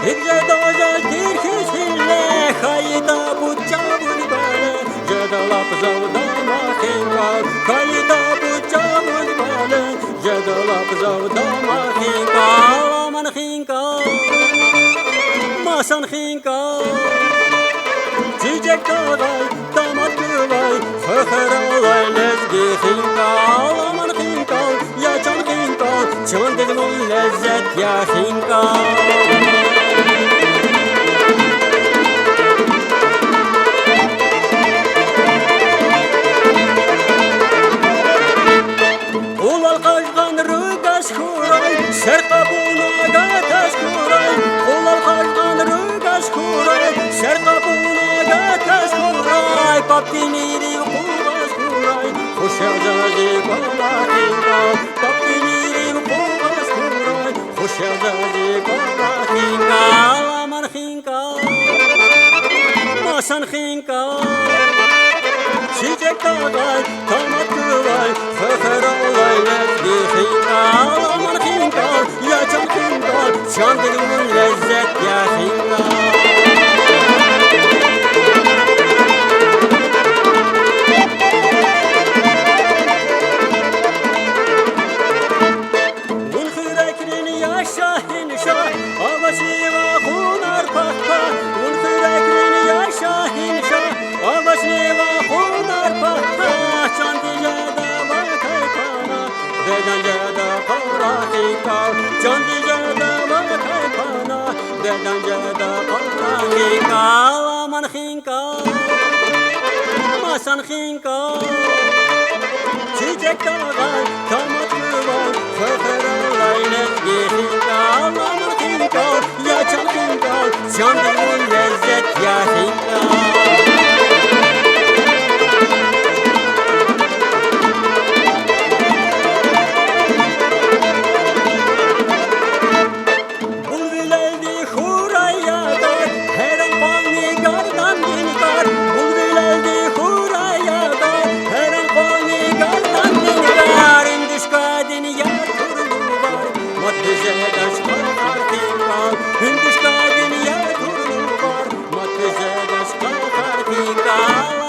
Gece doza tirkisille Kayda bucca bulbale Jadalap zavdama hinkal Kayda bucca bulbale Jadalap zavdama hinkal Aman hinkal Masan hinkal Çiçek dağay damat kıvay Fıhır olay lezgi hinkal Aman hinkal Yaşan hinkal Çın dedim o lezzet ya hinkal Serqa bunaga taş kuray, kolal kaçtan rügaş kuray. Serqa bunaga taş kuray, paptiniri kubaş kuray. Hoş yazazi kalahinga, paptiniri kubaş kuray. Hoş yazazi kalahinga, aman hinga, masan hinga. Çiçek dağay, damat kıvay, fıhır olay lezgi hinga, aman hinga. Yaşam hinkal, can dilimin lezzet ya hinkal. Bun hürekrini yaşa hinşa, avaşiva hunar pahpa. Bun hürekrini yaşa hinşa, avaşiva hunar pahpa. Can diyada bakay kana, bedencede kavra hinkal. Can diyada bakay kana, bedencede kavra hinkal. Aman hinkal, masan hinkal. Çiçek dağay, damat kıvay, fıhır olay lezgi hinkal. Aman hinkal, yaşam hinkal, can dilimin lezzet ya hinkal.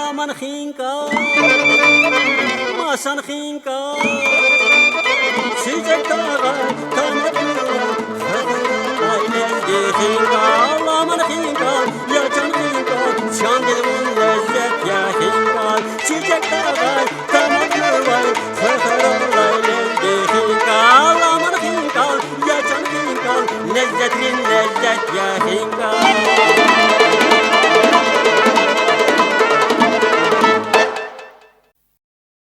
Aman hinkal, masan hinkal. Çiçek dağay, damat kıvay, fıhır olay lezgi hinkal. Aman hinkal, yaşam hinkal, can dilimin lezzet ya hinkal. Çiçek dağay, damat kıvay, fıhır olay lezgi hinkal. Aman hinkal, yaşam hinkal, lezzetin lezzet ya hinkal.